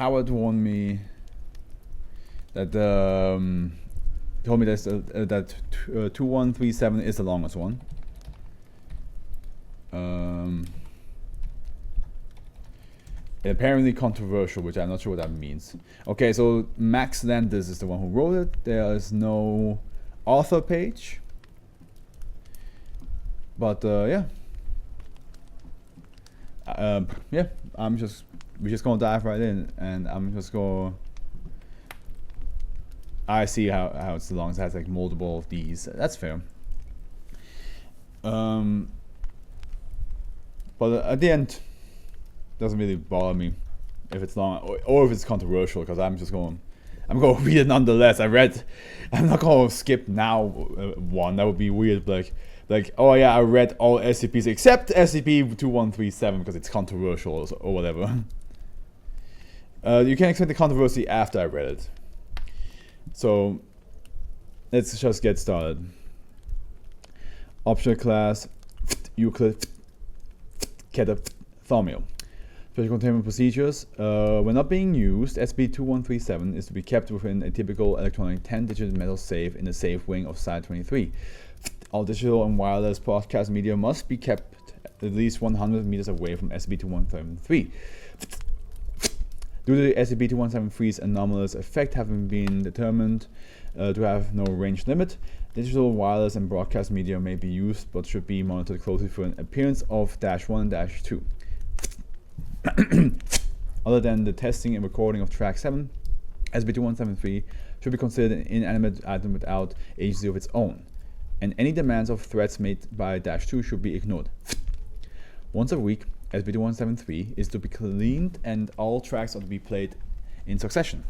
Howard warned me that told me that 2137 is the longest one. Apparently controversial, which I'm not sure what that means. Okay, so Max Landis is the one who wrote it. There is no author page, but yeah, yeah. We're just gonna dive right in, and I'm just gonna. I see how it's the longest. It has like multiple of these. That's fair. But at the end, doesn't really bother me if it's long or if it's controversial, because I'm gonna read it nonetheless. I'm not gonna skip now one. That would be weird. Like oh yeah, I read all SCPs except SCP-2137 because it's controversial or whatever. You can expect the controversy after I read it. So let's just get started. Optional class Euclid Keta Thaumiel. Special containment procedures. When not being used, SCP-2137 is to be kept within a typical electronic 10-digit metal safe in the safe wing of Site 23. All digital and wireless broadcast media must be kept at least 100 meters away from SCP-2173. Due to the SCP-2173's anomalous effect having been determined to have no range limit, digital, wireless, and broadcast media may be used but should be monitored closely for an appearance of -1 and -2. Other than the testing and recording of Track 7, SCP-2173 should be considered an inanimate item without agency of its own, and any demands of threats made by -2 should be ignored. Once a week, SCP-2173 is to be cleaned and all tracks are to be played in succession,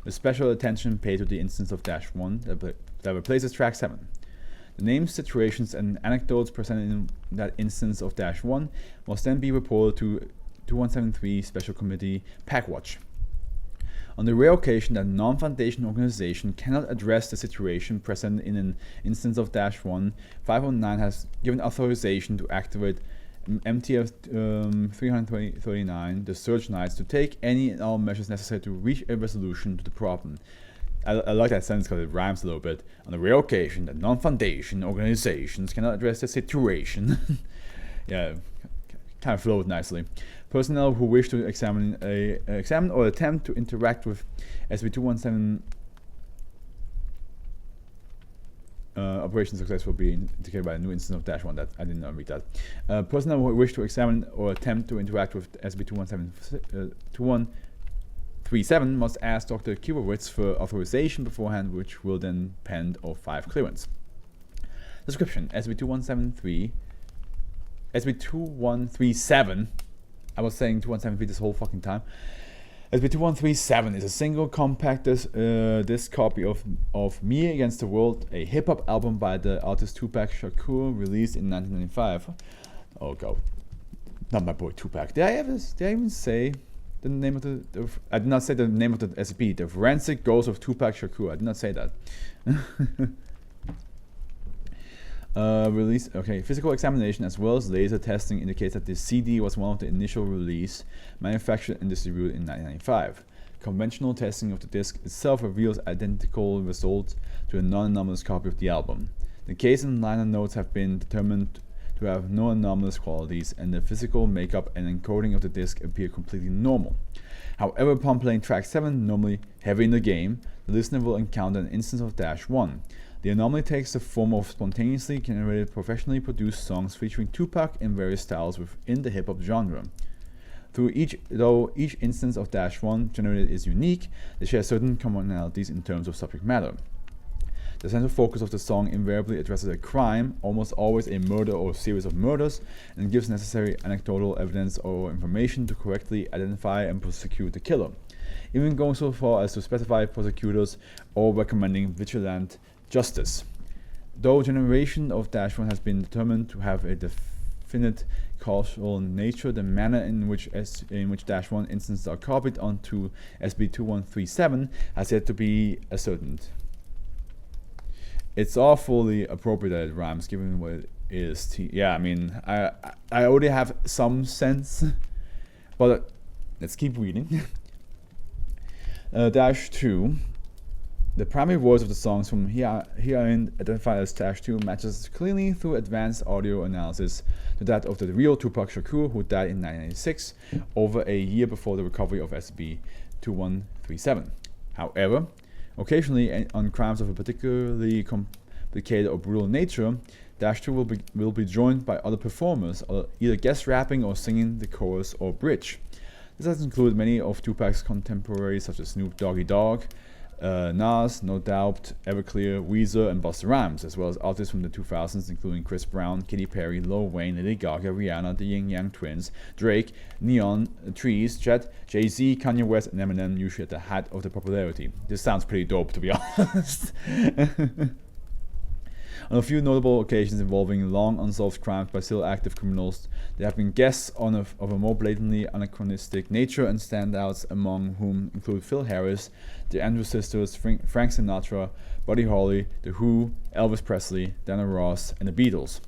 with special attention paid to the instance of -1 that replaces Track 7. The names, situations, and anecdotes presented in that instance of -1 must then be reported to 2173 Special Committee Packwatch. On the rare occasion that a non-Foundation organization cannot address the situation present in an instance of -1, 509 has given authorization to activate MTF 339, the Search Knights, to take any and all measures necessary to reach a resolution to the problem. I like that sentence because it rhymes a little bit. On the rare occasion that non-Foundation organizations cannot address the situation. Yeah, kind of flowed nicely. Personnel who wish to examine or attempt to interact with SCP-217 operation success will be indicated by a new instance of -1. That I did not read that. Personnel who wish to examine or attempt to interact with SCP-2137 must ask Dr. Kubowitz for authorization beforehand, which will then pend of 5 clearance. Description: SCP-2137. I was saying 2173 this whole fucking time. SCP-2137 is a single compact disc copy of Me Against the World, a hip-hop album by the artist Tupac Shakur, released in 1995. Oh god. Not my boy Tupac. Did I even say the name of the I did not say the name of the SCP. The Forensic Ghost of Tupac Shakur. I did not say that. Release. Okay, physical examination as well as laser testing indicates that the CD was one of the initial release, manufactured and distributed in 1995. Conventional testing of the disc itself reveals identical results to a non-anomalous copy of the album. The case and liner notes have been determined to have no anomalous qualities, and the physical makeup and encoding of the disc appear completely normal. However, upon playing track 7, normally heavy in the game, the listener will encounter an instance of -1. The anomaly takes the form of spontaneously generated, professionally produced songs featuring Tupac in various styles within the hip-hop genre. Though each instance of -1 generated is unique, they share certain commonalities in terms of subject matter. The central focus of the song invariably addresses a crime, almost always a murder or series of murders, and gives necessary anecdotal evidence or information to correctly identify and prosecute the killer, even going so far as to specify prosecutors or recommending vigilant justice. Though generation of -1 has been determined to have a definite causal nature, the manner in which -1 instances are copied onto SCP-2137 has yet to be ascertained. It's awfully appropriate that it rhymes, given what it is. Yeah, I mean, I already have some sense, but let's keep reading. Dash 2. The primary voice of the songs from herein identified as Dash 2 matches cleanly through advanced audio analysis to that of the real Tupac Shakur, who died in 1996, over a year before the recovery of SCP-2137. However, occasionally on crimes of a particularly complicated or brutal nature, Dash 2 will be joined by other performers, either guest rapping or singing the chorus or bridge. This has included many of Tupac's contemporaries such as Snoop Doggy Dogg, Nas, No Doubt, Everclear, Weezer, and Busta Rhymes, as well as artists from the 2000s including Chris Brown, Katy Perry, Lil Wayne, Lady Gaga, Rihanna, the Yin Yang Twins, Drake, Neon, Trees, Chet, Jay-Z, Kanye West, and Eminem, usually at the height of their popularity. This sounds pretty dope, to be honest. On a few notable occasions involving long unsolved crimes by still active criminals, there have been guests of a more blatantly anachronistic nature, and standouts among whom include Phil Harris, the Andrews Sisters, Frank Sinatra, Buddy Holly, The Who, Elvis Presley, Diana Ross, and the Beatles.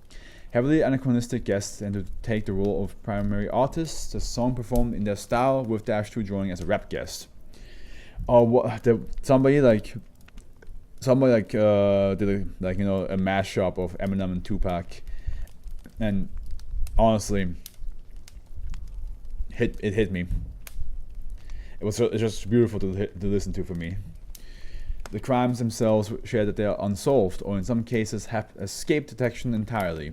Heavily anachronistic guests tend to take the role of primary artists, the song performed in their style, with Dash 2 joining as a rap guest. Somebody did a mashup of Eminem and Tupac, and honestly, it hit me. It was just beautiful to listen to for me. The crimes themselves share that they are unsolved, or in some cases have escaped detection entirely.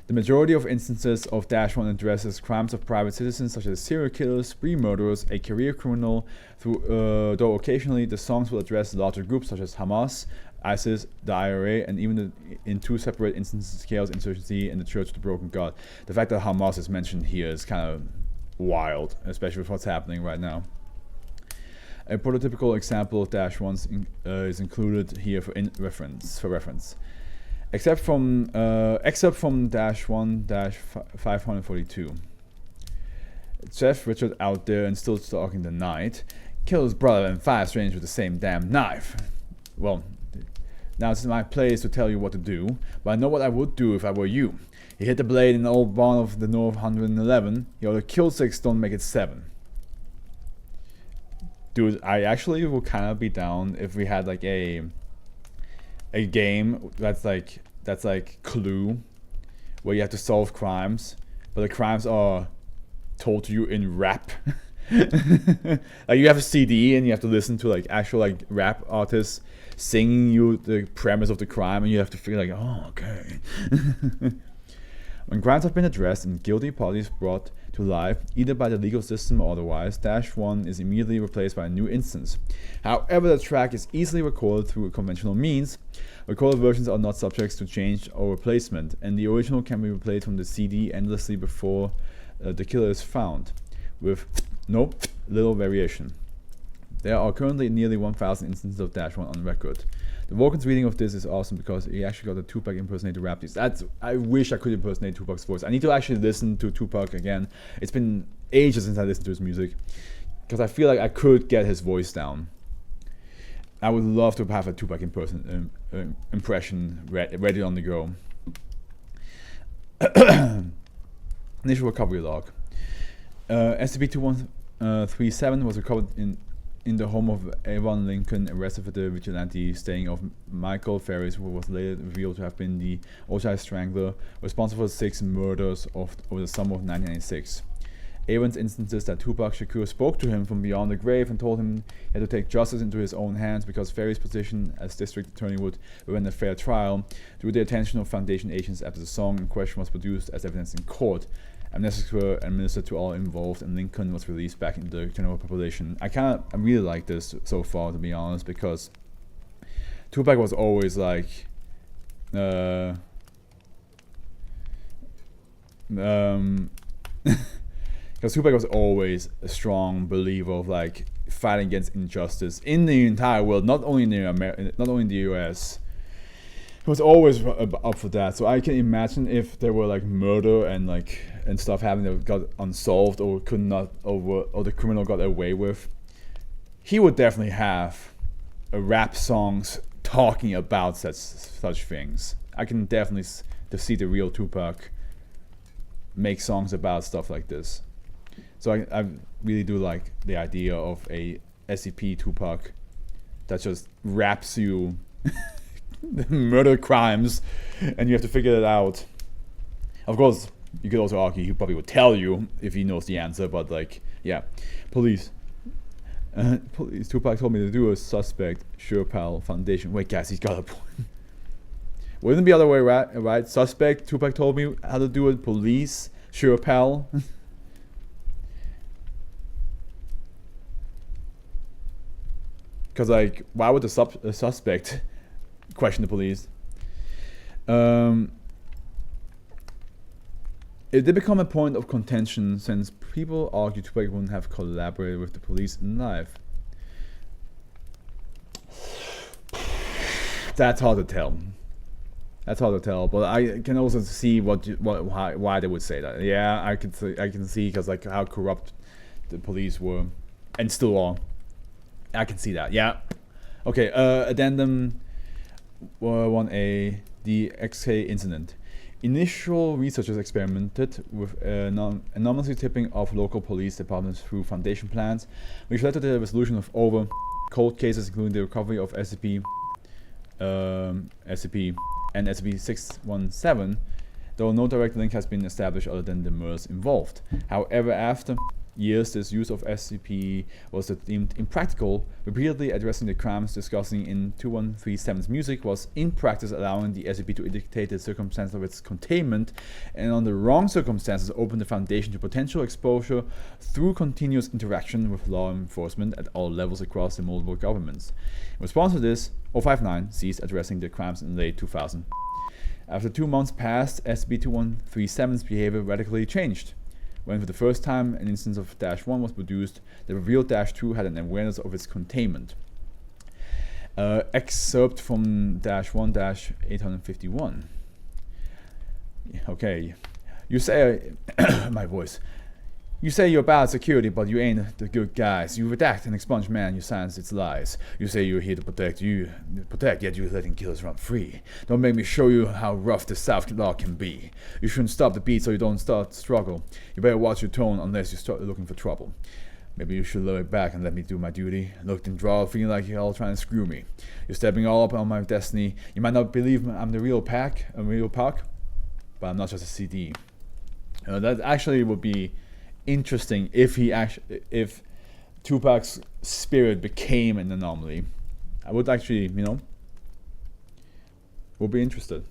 The majority of instances of Dash 1 addresses crimes of private citizens such as serial killers, spree murderers, a career criminal, though occasionally the songs will address larger groups such as Hamas, ISIS, the IRA, and even in two separate instances, chaos insurgency and the Church of the Broken God. The fact that Hamas is mentioned here is kind of wild, especially with what's happening right now. A prototypical example of Dash 1 is included here for reference. Except from Dash 1-542. Chef Richard out there and still stalking the night, killed his brother in 5 strangers with the same damn knife. Well, now it's my place to tell you what to do, but I know what I would do if I were you. He hit the blade in the old barn of the North 111. He ought to kill 6, don't make it 7. Dude, I actually will kind of be down if we had like a game that's like Clue, where you have to solve crimes, but the crimes are told to you in rap. Like you have a CD and you have to listen to like actual like rap artists singing you the premise of the crime, and you have to feel like, oh, okay. When crimes have been addressed and guilty parties brought to life, either by the legal system or otherwise, Dash 1 is immediately replaced by a new instance. However, the track is easily recorded through conventional means. Recorded versions are not subject to change or replacement, and the original can be replayed from the CD endlessly before the killer is found, with no little variation. There are currently nearly 1,000 instances of Dash 1 on record. The Vulcan's reading of this is awesome because he actually got a Tupac impersonator to rap these. I wish I could impersonate Tupac's voice. I need to actually listen to Tupac again. It's been ages since I listened to his music, because I feel like I could get his voice down. I would love to have a Tupac impression ready on the go. Initial recovery log. SCP-2137 was recovered in the home of Avon Lincoln, arrested for the vigilante staying of Michael Ferris, who was later revealed to have been the Oshai Strangler, responsible for 6 murders over the summer of 1996. Avon's instances that Tupac Shakur spoke to him from beyond the grave and told him he had to take justice into his own hands because Ferris' position as district attorney would prevent a fair trial, drew the attention of Foundation agents after the song in question was produced as evidence in court. Amnesties were administered to all involved, and Lincoln was released back into the general population. I really like this so far, to be honest, because Tupac was always like, because Tupac was always a strong believer of like fighting against injustice in the entire world, not only in the US. He was always up for that. So I can imagine if there were like murder and stuff happening that got unsolved or or the criminal got away with, he would definitely have rap songs talking about such things. I can definitely see the real Tupac make songs about stuff like this. So I really do like the idea of a SCP Tupac that just raps you murder crimes, and you have to figure it out. Of course, you could also argue he probably would tell you if he knows the answer, but like, yeah. Police. Tupac told me to do a suspect Sure Pal Foundation. Wait, guys, he's got a point. Wouldn't it be the other way right? Suspect, Tupac told me how to do it. Police, Sure Pal. Because, like, why would the suspect question the police? It did become a point of contention since people argue Tupac wouldn't have collaborated with the police in life. That's hard to tell. That's hard to tell, but I can also see why they would say that. Yeah, I can see because like how corrupt the police were and still are. I can see that. Yeah. Okay. Addendum 1A, the XK incident. Initial researchers experimented with anonymously tipping off local police departments through foundation plans, which led to the resolution of over cold cases, including the recovery of SCP and SCP-617, though no direct link has been established other than the murders involved. However, after years, this use of SCP was deemed impractical. Repeatedly addressing the crimes discussing in 2137's music was in practice allowing the SCP to dictate the circumstances of its containment, and on the wrong circumstances open the foundation to potential exposure through continuous interaction with law enforcement at all levels across the multiple governments. In response to this, 059 ceased addressing the crimes in late 2000. After 2 months passed, SCP-2137's behavior radically changed. When for the first time an instance of -1 was produced, the revealed -2 had an awareness of its containment. Excerpt from -1-851. Okay, you say, my voice. You say you're bad security, but you ain't the good guys. You redact and expunge man, you silence its lies. You say you're here to protect, yet you're letting killers run free. Don't make me show you how rough the South law can be. You shouldn't stop the beat so you don't start struggle. You better watch your tone unless you start looking for trouble. Maybe you should look back and let me do my duty. Looked and draw, feeling like you're all trying to screw me. You're stepping all up on my destiny. You might not believe I'm the real Pac, but I'm not just a CD. That actually would be interesting if Tupac's spirit became an anomaly. I would actually, would be interested.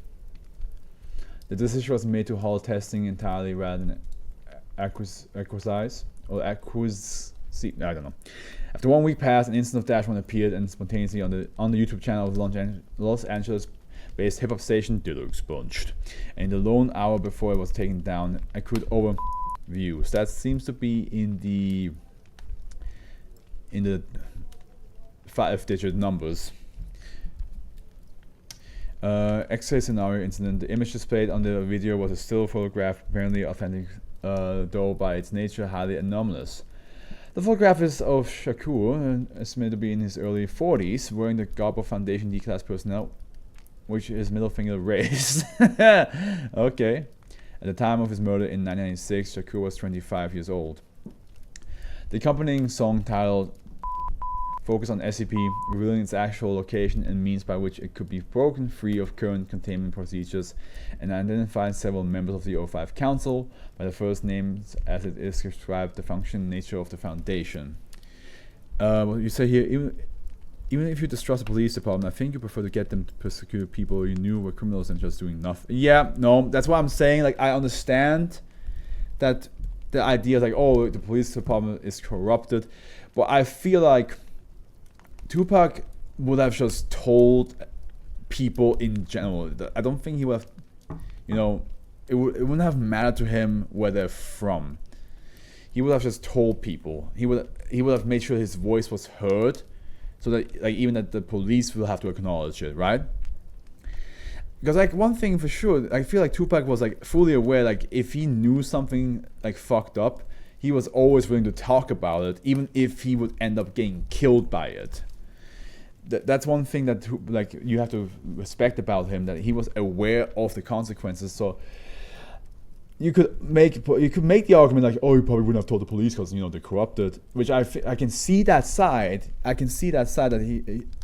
The decision was made to halt testing entirely rather than acquisize. I don't know. After 1 week passed, an instance of -1 appeared and spontaneously on the YouTube channel of Los Angeles-based hip-hop station Dillo Expunged. And in the lone hour before it was taken down, accrued over views. That seems to be in the 5-digit numbers. X-ray scenario incident. The image displayed on the video was a still photograph, apparently authentic, though by its nature highly anomalous. The photograph is of Shakur, estimated to be in his early 40s, wearing the garb of Foundation D-class personnel, which is middle finger raised. Okay. At the time of his murder in 1996, Shakur was 25 years old. The accompanying song titled focused on SCP, revealing its actual location and means by which it could be broken free of current containment procedures, and identified several members of the O5 Council by the first names as it is described the function and nature of the Foundation. What you say here, even if you distrust the police department, I think you prefer to get them to persecute people you knew were criminals and just doing nothing. Yeah, no, that's what I'm saying. Like, I understand that the idea is like, oh, the police department is corrupted, but I feel like Tupac would have just told people in general. I don't think he would have, it wouldn't have mattered to him where they're from. He would have just told people. He would have made sure his voice was heard, so that like even that the police will have to acknowledge it, right? Because like one thing for sure, I feel like Tupac was like fully aware, like if he knew something like fucked up, he was always willing to talk about it, even if he would end up getting killed by it. That's one thing that like you have to respect about him, that he was aware of the consequences. So you could make the argument like, oh, you probably wouldn't have told the police because they're corrupted, which I can see that side. I can see that side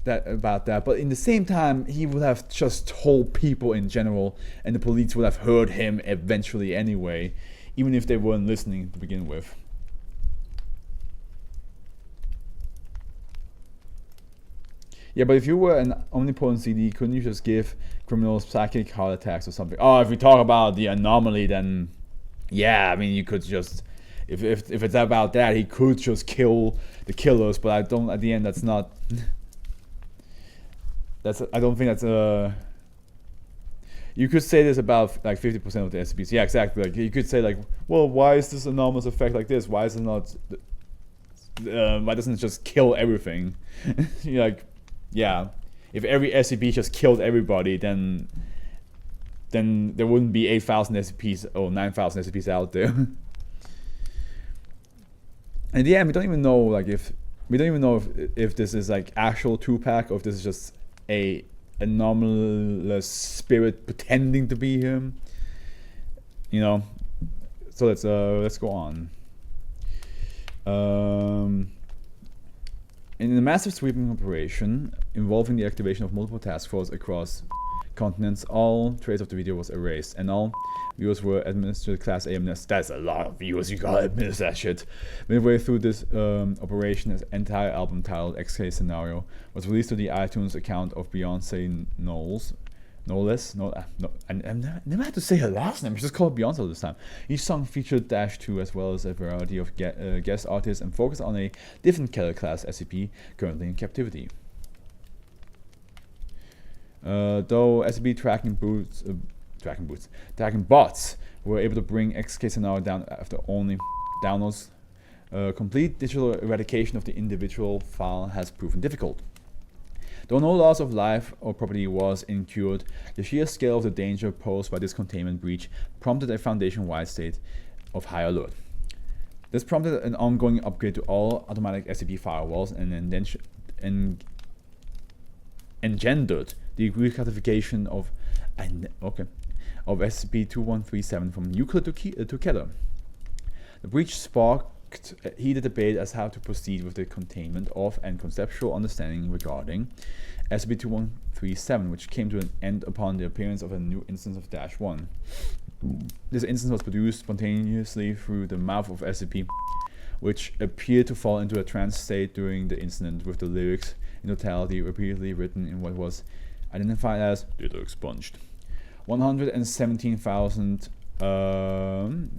about that. But in the same time, he would have just told people in general, and the police would have heard him eventually anyway, even if they weren't listening to begin with. Yeah, but if you were an omnipotent CD, couldn't you just give criminals psychic heart attacks or something? Oh, if we talk about the anomaly, then yeah, I mean, you could just, if it's about that, he could just kill the killers. But I don't. At the end, that's not. I don't think that's You could say this about like 50% of the SCPs. Yeah, exactly. Like you could say like, well, why is this anomalous effect like this? Why is it not? Why doesn't it just kill everything? You're like. Yeah, if every SCP just killed everybody, then there wouldn't be 8,000 SCPs or 9,000 SCPs out there. And yeah, we don't even know if this is like actual Tupac or if this is just a anomalous spirit pretending to be him. So let's go on. In a massive sweeping operation involving the activation of multiple task forces across continents, all trace of the video was erased, and all viewers were administered Class A amnesty. That's a lot of viewers, you gotta administer that shit. Midway through this operation, an entire album titled XK Scenario was released to the iTunes account of Beyonce Knowles. I never had to say her last name. She just called Beyonce all this time. Each song featured -2 as well as a variety of guest artists and focused on a different Keller class SCP currently in captivity. Though SCP tracking bots were able to bring XK Scenario down after only downloads, complete digital eradication of the individual file has proven difficult. Though no loss of life or property was incurred, the sheer scale of the danger posed by this containment breach prompted a Foundation-wide state of high alert. This prompted an ongoing upgrade to all automatic SCP firewalls and engendered the reclassification of SCP-2137 from nuclear to Keller. The breach sparked a heated debate as how to proceed with the containment of and conceptual understanding regarding SCP-2137, which came to an end upon the appearance of a new instance of -1. This instance was produced spontaneously through the mouth of SCP, which appeared to fall into a trance state during the incident, with the lyrics in totality repeatedly written in what was identified as data expunged 117,000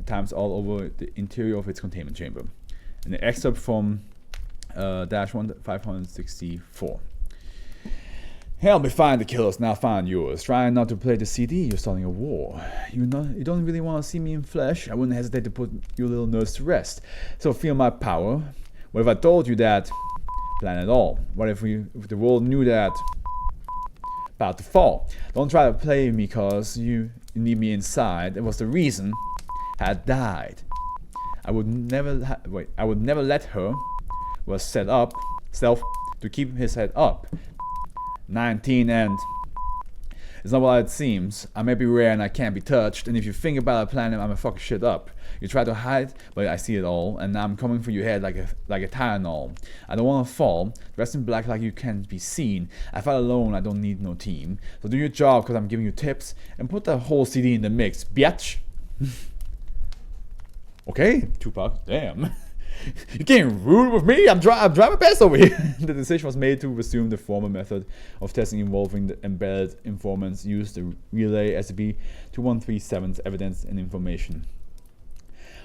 times all over the interior of its containment chamber. And the excerpt from -564. Help me find the killers, now find yours. Try not to play the CD, you're starting a war. You don't really want to see me in flesh? I wouldn't hesitate to put your little nerds to rest. So feel my power. What if I told you that? Plan it all. What if the world knew that? About to fall. Don't try to play me cause you need me inside. It was the reason I had died. I would never let her was set up self to keep his head up. 19 and it's not what it seems. I may be rare and I can't be touched, and if you think about a plan, I'ma fuck shit up. You try to hide, but I see it all, and I'm coming for your head like a Tylenol. I don't wanna fall, dressed in black like you can't be seen. I fight alone, I don't need no team. So do your job, cause I'm giving you tips, and put the whole CD in the mix, biatch. Okay, Tupac, damn. You getting rude with me? I'm trying my best over here. The decision was made to resume the former method of testing involving the embedded informants used to relay SCP-2137's evidence and information.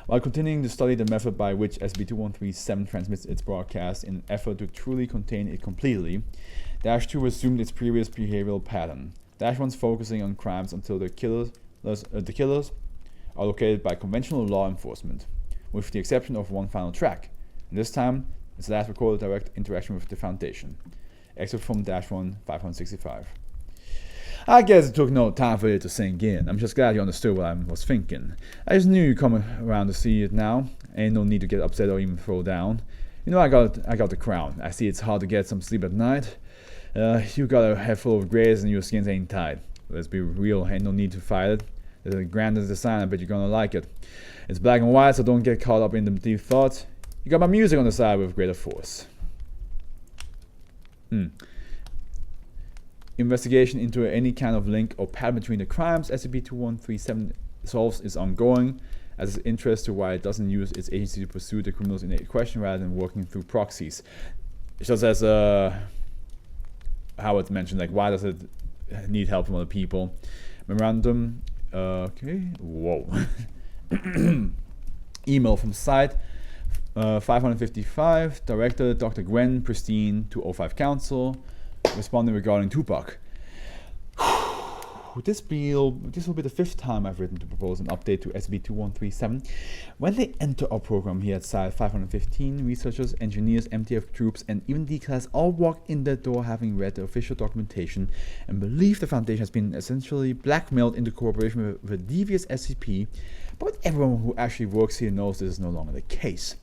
While continuing to study the method by which SCP-2137 transmits its broadcast in an effort to truly contain it completely, -2 resumed its previous behavioral pattern. -1's focusing on crimes until the killers are located by conventional law enforcement, with the exception of one final track, and this time its last recorded direct interaction with the Foundation. Excerpt from -1 565. I guess it took no time for it to sink in. I'm just glad you understood what I was thinking. I just knew you'd come around to see it now. Ain't no need to get upset or even throw down. You know I got the crown. I see it's hard to get some sleep at night. You got a head full of grays and your skins ain't tight. Let's be real, ain't no need to fight it. It's a grand design, I bet you're gonna like it. It's black and white, so don't get caught up in the deep thoughts. You got my music on the side with greater force. Investigation into any kind of link or pattern between the crimes SCP-2137 solves is ongoing, as its interest to why it doesn't use its agency to pursue the criminals in question rather than working through proxies. Just as Howard mentioned, like, why does it need help from other people? Memorandum. Okay. Whoa. Email from site 555. Director Dr. Gwen Pristine to 05 Council. Responding regarding Tupac. This will be the 5th time I've written to propose an update to SCP-2137. When they enter our program here at Site 515, researchers, engineers, MTF troops, and even D-Class all walk in the door having read the official documentation and believe the Foundation has been essentially blackmailed into cooperation with a devious SCP, but everyone who actually works here knows this is no longer the case.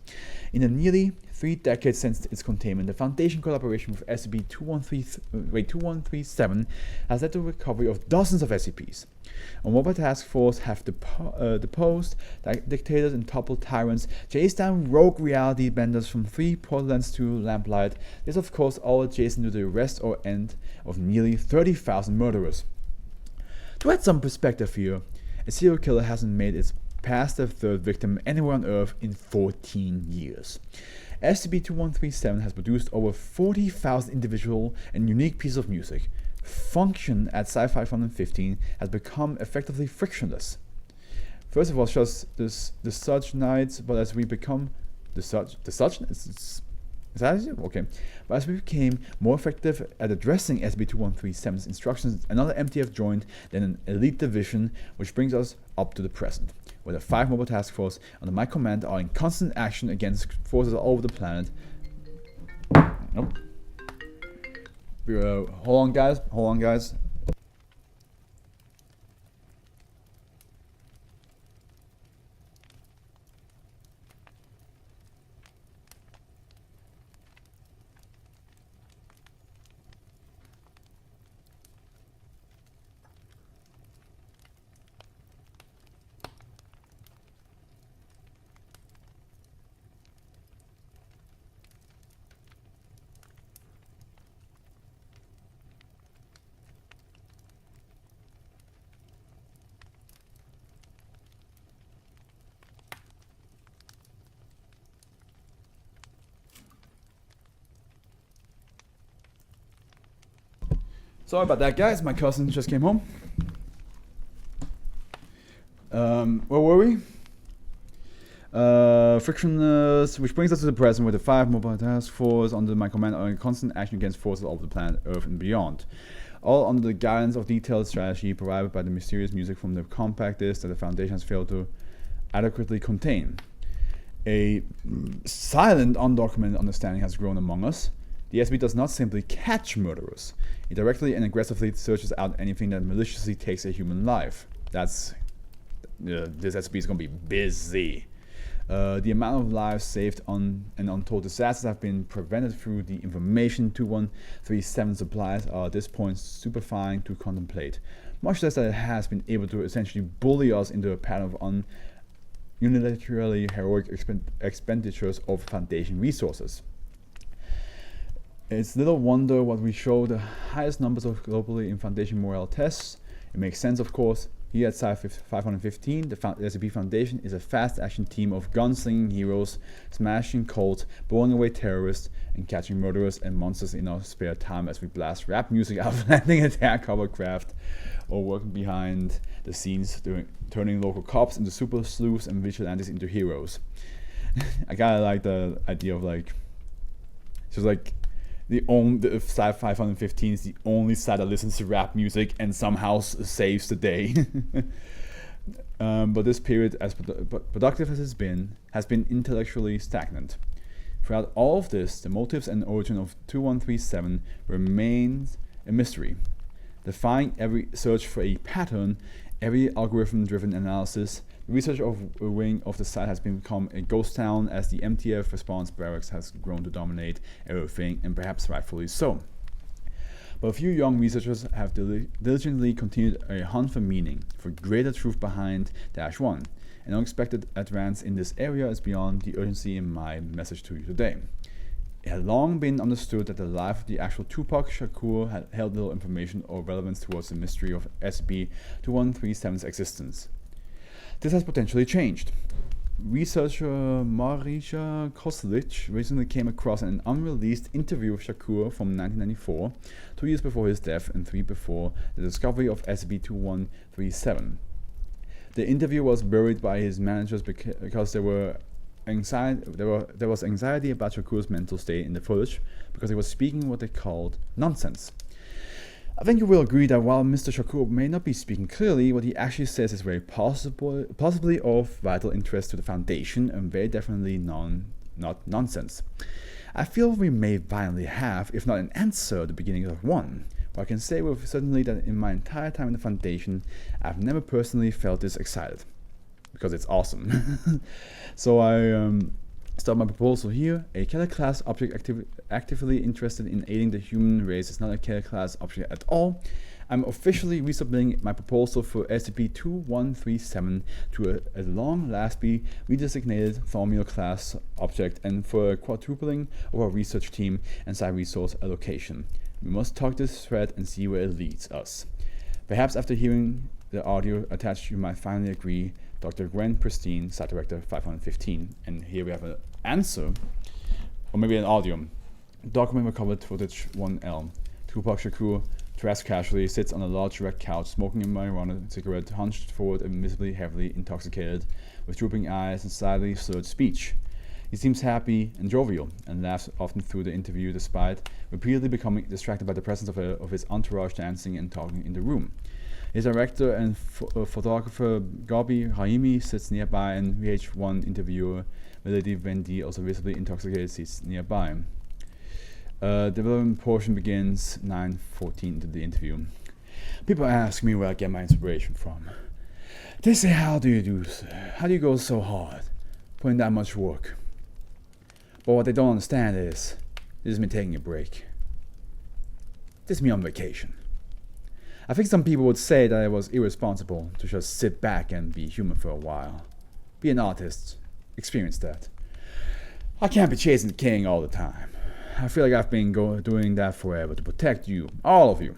In the nearly 3 decades since its containment, the Foundation collaboration with SCP-2137 has led to the recovery of dozens of SCPs. A mobile task force have deposed dictators and toppled tyrants, chased down rogue reality benders from 3 portals to Lamplight. This, of course, all adjacent to the arrest or end of nearly 30,000 murderers. To add some perspective here, a serial killer hasn't made its past their 3rd victim anywhere on Earth in 14 years. SCP-2137 has produced over 40,000 individual and unique pieces of music. Function at Sci-Fi 515 has become effectively frictionless. First of all, just the such nights, but as we become the such is that it? Okay. But as we became more effective at addressing SCP-2137's instructions, another MTF joined, then an elite division, which brings us up to the present, where the 5 mobile task force under my command are in constant action against forces all over the planet. Nope. Hold on, guys. Sorry about that, guys. My cousin just came home. Where were we? Frictionless, which brings us to the present, where the 5 mobile task force under my command are in constant action against forces all over the planet, Earth, and beyond. All under the guidance of detailed strategy provided by the mysterious music from the compact disc that the Foundation has failed to adequately contain. A silent, undocumented understanding has grown among us. The SCP does not simply catch murderers. It directly and aggressively searches out anything that maliciously takes a human life. That's... this SCP is going to be busy. The amount of lives saved and untold disasters have been prevented through the information 2137 supplies are at this point stupefying to contemplate. Much less that it has been able to essentially bully us into a pattern of unilaterally heroic expenditures of Foundation resources. It's little wonder what we show the highest numbers of globally in Foundation morale tests. It makes sense, of course. Here at Site 515, the SCP Foundation is a fast-action team of gunslinging heroes, smashing cults, blowing away terrorists, and catching murderers and monsters in our spare time as we blast rap music out of landing attack hovercraft, or working behind the scenes, turning local cops into super sleuths and vigilantes into heroes. I kinda like the idea of like, just like, the Site 515 is the only site that listens to rap music and somehow saves the day. But this period, as productive as it's been, has been intellectually stagnant. Throughout all of this, the motives and origin of 2137 remains a mystery. Defying every search for a pattern, every algorithm-driven analysis, the research of a wing of the site has become a ghost town as the MTF response barracks has grown to dominate everything, and perhaps rightfully so. But a few young researchers have diligently continued a hunt for meaning, for greater truth behind -1. An unexpected advance in this area is beyond the urgency in my message to you today. It had long been understood that the life of the actual Tupac Shakur had held little information or relevance towards the mystery of SCP-2137's existence. This has potentially changed. Researcher Marisha Koslich recently came across an unreleased interview of Shakur from 1994, 2 years before his death and 3 before the discovery of SCP-2137. The interview was buried by his managers because there was anxiety about Shakur's mental state in the footage because he was speaking what they called nonsense. I think you will agree that while Mr. Shakur may not be speaking clearly, what he actually says is very possibly of vital interest to the Foundation and very definitely not nonsense. I feel we may finally have, if not an answer, the beginning of one. But I can say with certainty that in my entire time in the Foundation, I've never personally felt this excited. Because it's awesome. So I start my proposal here. A Keter class object actively interested in aiding the human race is not a Keter class object at all. I'm officially resubmitting my proposal for SCP-2137 to a long last be redesignated Thaumiel class object and for a quadrupling of our research team and site resource allocation. We must talk this thread and see where it leads us. Perhaps after hearing the audio attached, you might finally agree. Dr. Gwen Pristine, Site Director 515. And here we have an answer, or maybe an audio. Document recovered footage 1L. Tupac Shakur, dressed casually, sits on a large red couch, smoking a marijuana cigarette, hunched forward and visibly heavily intoxicated, with drooping eyes and slightly slurred speech. He seems happy and jovial, and laughs often through the interview despite repeatedly becoming distracted by the presence of his entourage dancing and talking in the room. His director and photographer Gabi Haimi sits nearby, and VH1 interviewer Melody Vendy, also visibly intoxicated, sits nearby. Development portion begins 9:14 into the interview. People ask me where I get my inspiration from. They say, how do you go so hard, putting that much work? But what they don't understand is, this is me taking a break. This is me on vacation. I think some people would say that it was irresponsible to just sit back and be human for a while. Be an artist. Experience that. I can't be chasing the king all the time. I feel like I've been doing that forever to protect you, all of you.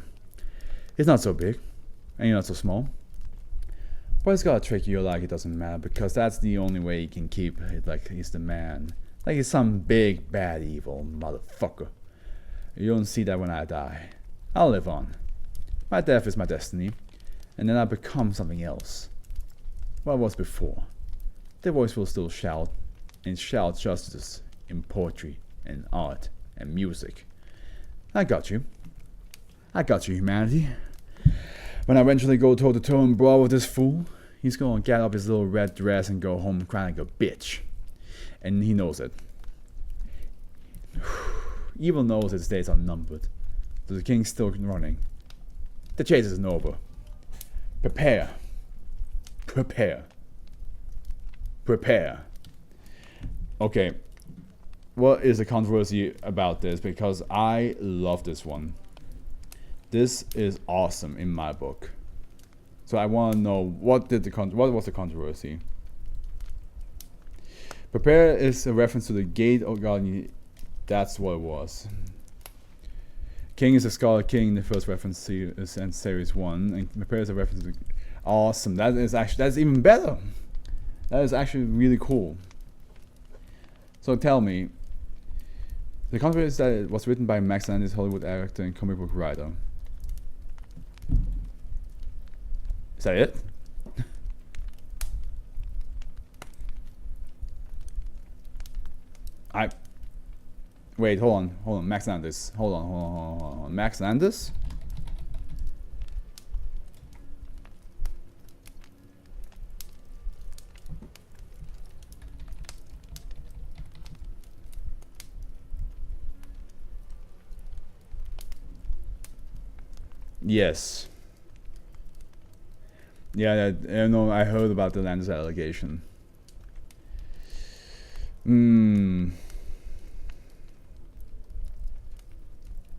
It's not so big, and you're not so small. But it's gotta trick you like it doesn't matter, because that's the only way he can keep it like he's the man. Like he's some big, bad, evil motherfucker. You don't see that when I die. I'll live on. My death is my destiny, and then I become something else. What I was before. The voice will still shout, and shout justice in poetry and art and music. I got you. I got you, humanity. When I eventually go toe-to-toe and brawl with this fool, he's gonna get up his little red dress and go home crying like a bitch. And he knows it. Evil knows his days are numbered. The king's still running. The chase isn't over. Prepare. Prepare. Prepare. Okay. What is the controversy about this? Because I love this one. This is awesome in my book. So I want to know what was the controversy. Prepare is a reference to the gate of God. That's what it was. King is a Scarlet King, the first reference to series 1, and prepare is a reference to awesome. That's even better. That is actually really cool. So tell me, the controversy is that it was written by Max Landis, Hollywood actor and comic book writer. Is that it? Wait, hold on, Max Landis. Hold on. Max Landis? Yes. Yeah, I know, I heard about the Landis allegation.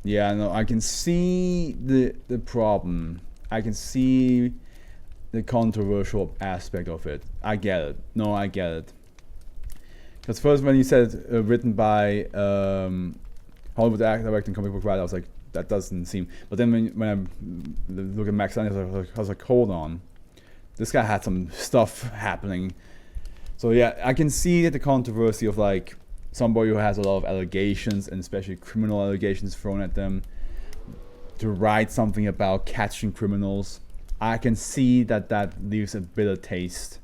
Yeah, no, I can see the problem. I can see the controversial aspect of it. I get it. No, I get it. Because first when you said written by Hollywood director and comic book writer, I was like, that doesn't seem. But then when I look at Max Landis, I was like, hold on, this guy had some stuff happening. So yeah, I can see the controversy of like somebody who has a lot of allegations, and especially criminal allegations thrown at them, to write something about catching criminals. I can see that leaves a bitter taste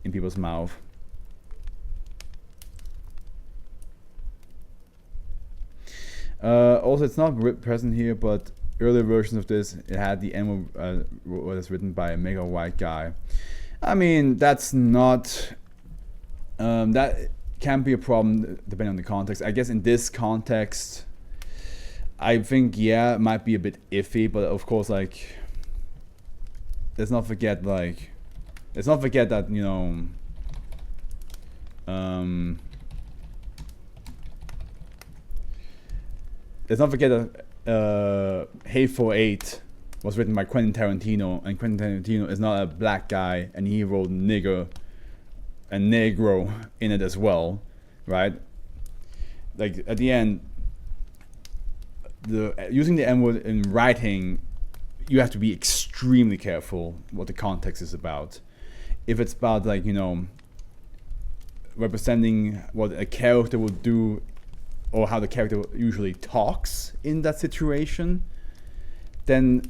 in people's mouth. Also, it's not present here, but earlier versions of this, it had the N was written by a mega white guy. I mean, that's not that can be a problem depending on the context. I guess in this context, I think yeah, it might be a bit iffy, but of course, like, let's not forget that, you know, let's not forget that Hateful Eight was written by Quentin Tarantino, and Quentin Tarantino is not a black guy, and he wrote nigger and negro in it as well, right? Like at the end, using the N-word in writing, you have to be extremely careful what the context is about. If it's about, like, you know, representing what a character would do or how the character usually talks in that situation, then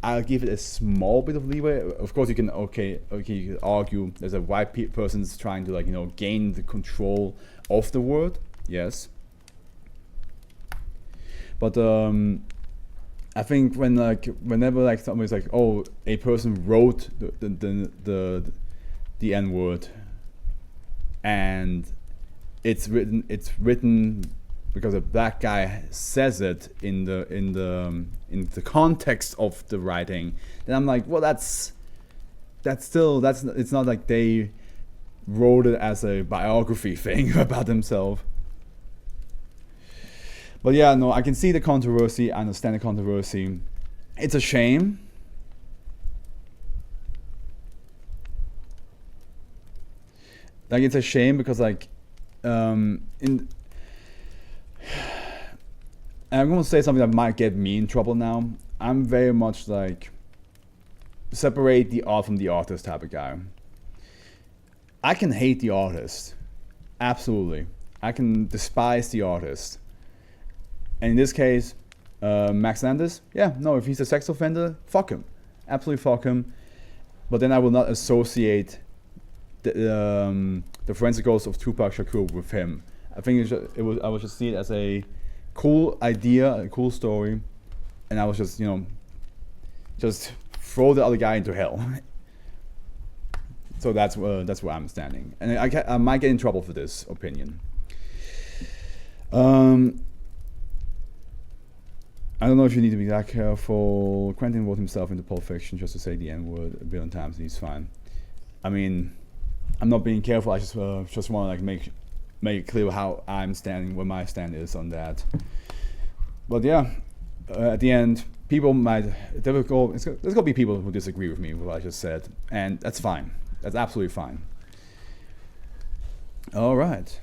I'll give it a small bit of leeway. Of course, you can you can argue there's a white person's trying to, like, you know, gain the control of the word. Yes, but I think whenever like somebody's like, oh, a person wrote the N-word, and it's written because a black guy says it in the context of the writing, then I'm like, well, it's not like they wrote it as a biography thing about themselves. But yeah, no, I can see the controversy. I understand the controversy. It's a shame. Like, it's a shame because, like, and I'm gonna say something that might get me in trouble now. I'm very much like separate the art from the artist type of guy. I can hate the artist, absolutely. I can despise the artist. And in this case, Max Landis, yeah, no, if he's a sex offender, fuck him, absolutely fuck him. But then I will not associate the forensic ghost of Tupac Shakur with him. I think I would just see it as a cool idea, a cool story, and I was just, you know, just throw the other guy into hell. So that's where I'm standing, and I might get in trouble for this opinion. I don't know if you need to be that careful. Quentin wrote himself into Pulp Fiction just to say the N-word a billion times, and he's fine. I mean, I'm not being careful. I just want to like make it clear how I'm standing, where my stand is on that. But yeah, at the end, people there's gonna be people who disagree with me with what I just said, and that's fine. That's absolutely fine. All right.